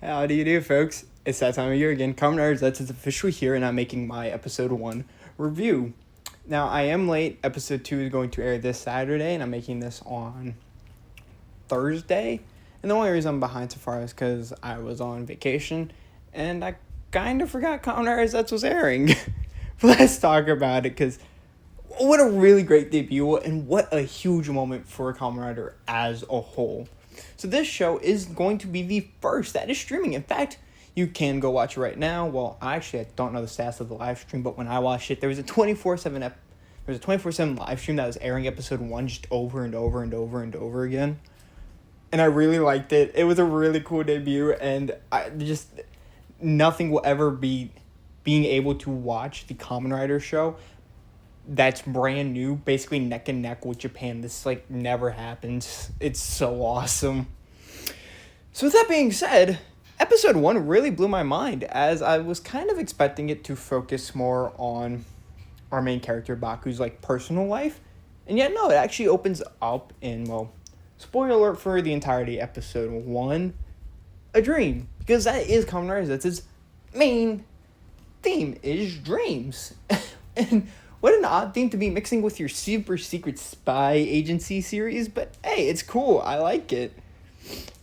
How do you do, folks? It's that time of year again. Kamen Rider Zeztz is officially here, and I'm making my episode 1 review. Now, I am late. Episode 2 is going to air this Saturday, and I'm making this on Thursday. And the only reason I'm behind so far is because I was on vacation, and I kind of forgot Kamen Rider Zeztz was airing. But let's talk about it, because what a really great debut, and what a huge moment for Kamen Rider as a whole. So this show is going to be the first that is streaming. In fact, you can go watch it right now. Well, I don't know the stats of the live stream, but when I watched it, there was a 24/7 live stream that was airing episode 1 just over and over and over and over again. And I really liked it. It was a really cool debut, and nothing will ever be being able to watch the Kamen Rider show that's brand new, basically neck and neck with Japan. This never happened. It's so awesome. So with that being said, episode 1 really blew my mind, as I was kind of expecting it to focus more on our main character Baku's personal life, and yet no, it actually opens up in, well, spoiler alert for the entirety of episode 1, a dream, because that is Kamen Rider Zeztz. Its main theme is dreams. And what an odd theme to be mixing with your super secret spy agency series, but hey, it's cool. I like it.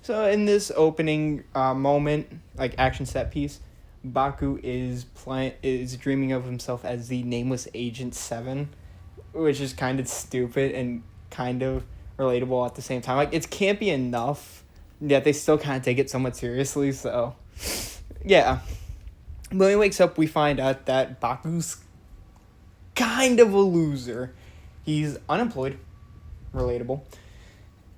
So in this opening moment, action set piece, Baku is dreaming of himself as the nameless Agent 7, which is kind of stupid and kind of relatable at the same time. It's campy enough, yet they still kind of take it somewhat seriously, so yeah. When he wakes up, we find out that Baku's kind of a loser. He's unemployed, relatable,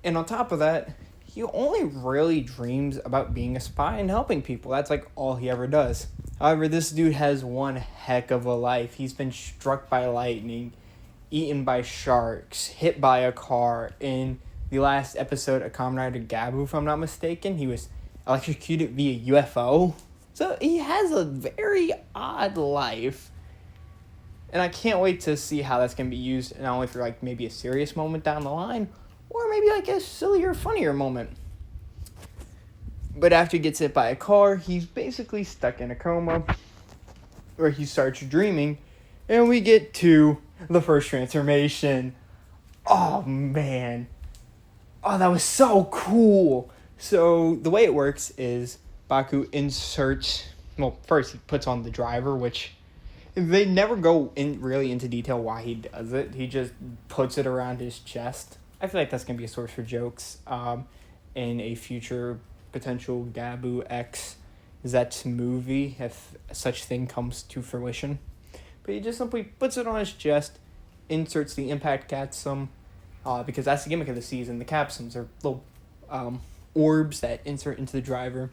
and on top of that, he only really dreams about being a spy and helping people. That's all he ever does. However, this dude has one heck of a life. He's been struck by lightning, eaten by sharks, hit by a car. In the last episode of Kamen Rider Gabu, if I'm not mistaken, he was electrocuted via UFO. So he has a very odd life. And I can't wait to see how that's going to be used, not only for maybe a serious moment down the line, or maybe a sillier, funnier moment. But after he gets hit by a car, he's basically stuck in a coma, where he starts dreaming, and we get to the first transformation. Oh man. Oh, that was so cool. So the way it works is Baku inserts, well, first he puts on the driver, which they never go really into detail why he does it. He just puts it around his chest. I feel like that's going to be a source for jokes in a future potential Gabu X Zeztz movie, if such thing comes to fruition. But he just simply puts it on his chest, inserts the impact capsule, because that's the gimmick of the season. The capsules are little orbs that insert into the driver,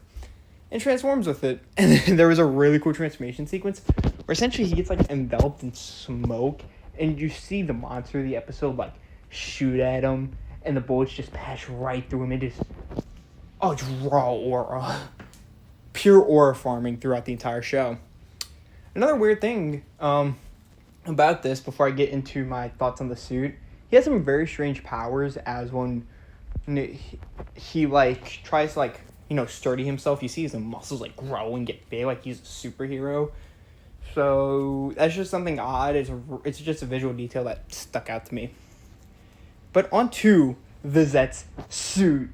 and transforms with it. And there was a really cool transformation sequence where essentially he gets enveloped in smoke, and you see the monster of the episode shoot at him, and the bullets just pass right through him. It just it's raw aura, pure aura farming throughout the entire show. Another weird thing about this, before I get into my thoughts on the suit, he has some very strange powers. As when he tries to sturdy himself, you see his muscles grow and get big, he's a superhero. So that's just something odd. It's just a visual detail that stuck out to me. But onto the Zeztz suit.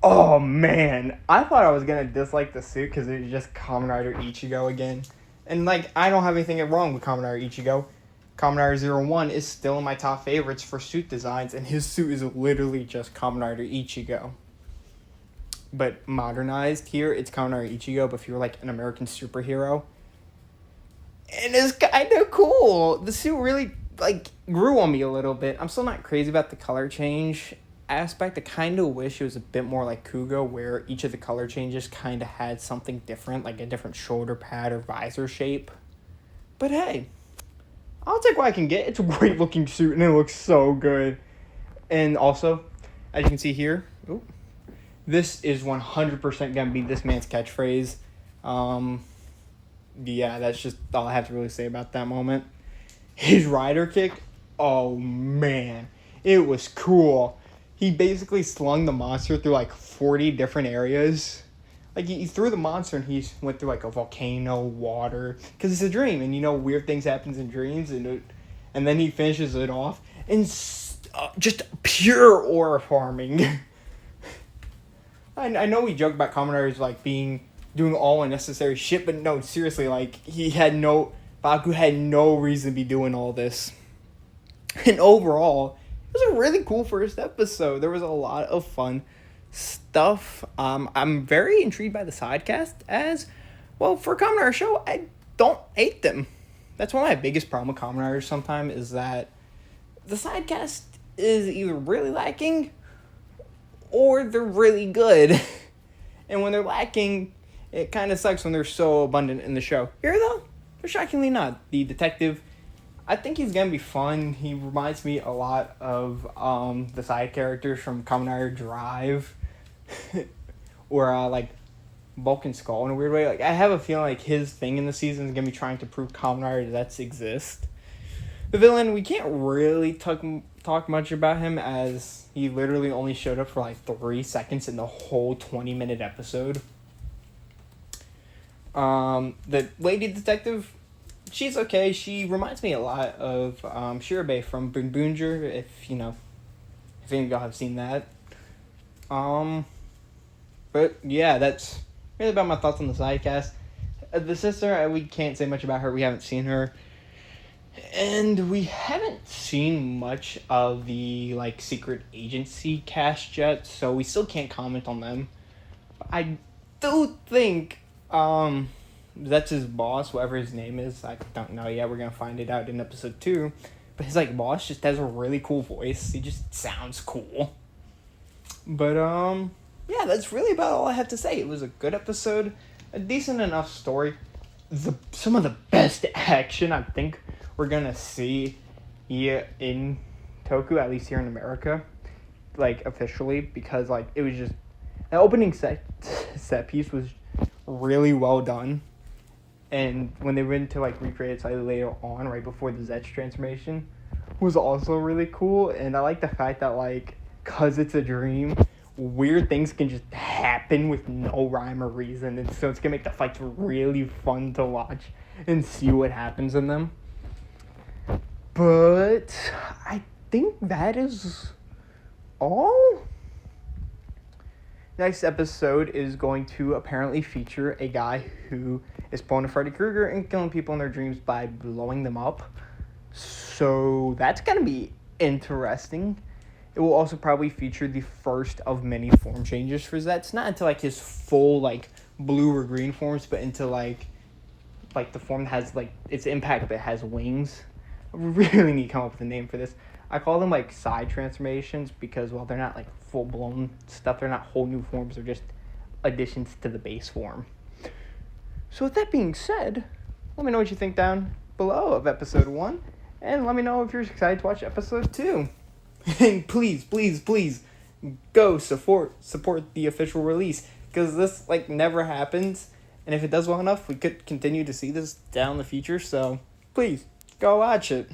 Oh man, I thought I was gonna dislike the suit because it was just Kamen Rider Ichigo again. And I don't have anything wrong with Kamen Rider Ichigo. Kamen Rider 01 is still in my top favorites for suit designs, and his suit is literally just Kamen Rider Ichigo. But modernized here, it's Kamen Rider Ichigo, but if you're an American superhero. And it's kind of cool. The suit really grew on me a little bit. I'm still not crazy about the color change aspect. I kind of wish it was a bit more like Kugo, where each of the color changes kind of had something different, a different shoulder pad or visor shape. But hey, I'll take what I can get. It's a great looking suit, and it looks so good. And also, as you can see here, this is 100% gonna be this man's catchphrase. Yeah, that's just all I have to really say about that moment. His rider kick, oh man, it was cool. He basically slung the monster through 40 different areas. Like, he threw the monster and he went through, like, a volcano, water. Because it's a dream. And, weird things happens in dreams. And then he finishes it off. And just pure aura farming. I know we joke about Kamen Riders, like, doing all unnecessary shit. But no, seriously, like, Baku had no reason to be doing all this. And overall, it was a really cool first episode. There was a lot of fun stuff. I'm very intrigued by the sidecast as, well, for a Kamen Rider show, I don't hate them. That's one of my biggest problem with Kamen Riders sometimes, is that the sidecast is either really lacking or they're really good. And when they're lacking, it kind of sucks when they're so abundant in the show. Here, though, they're shockingly not. The detective, I think he's going to be fun. He reminds me a lot of the side characters from Kamen Rider Drive. Or, like, Bulk and Skull in a weird way. Like, I have a feeling like his thing in the season is going to be trying to prove Kamen Rider Zeztz exist. The villain, we can't really talk much about him, as he literally only showed up for, like, 3 seconds in the whole 20-minute episode. The lady detective, she's okay. She reminds me a lot of Shirabe from Bunbunger, if any of y'all have seen that. But yeah, that's really about my thoughts on the sidecast. The sister, we can't say much about her. We haven't seen her. And we haven't seen much of the, like, secret agency cast yet, so we still can't comment on them. I do think that's his boss, whatever his name is. I don't know yet. We're going to find it out in episode 2. But his, like, boss just has a really cool voice. He just sounds cool. But, yeah, that's really about all I have to say. It was a good episode, a decent enough story. Some of the best action I think we're going to see here in Toku, at least here in America, like, officially, because, like, it was just, the opening set piece was really well done. And when they went to, like, recreate it slightly later on, right before the Zeztz transformation, was also really cool. And I like the fact that, like, because it's a dream, weird things can just happen with no rhyme or reason, and so it's gonna make the fights really fun to watch and see what happens in them. But I think that is all. Next episode is going to apparently feature a guy who is pulling a Freddy Krueger and killing people in their dreams by blowing them up. So that's gonna be interesting. It will also probably feature the first of many form changes for Zeztz. Not into, like, his full, like, blue or green forms, but into, like the form that has, like, its impact but has wings. I really need to come up with a name for this. I call them, like, side transformations because, well, they're not, like, full-blown stuff. They're not whole new forms. They're just additions to the base form. So with that being said, let me know what you think down below of episode 1. And let me know if you're excited to watch episode 2. And please, please, please go support the official release, because this, like, never happens, and if it does well enough, we could continue to see this down the future. So please go watch it.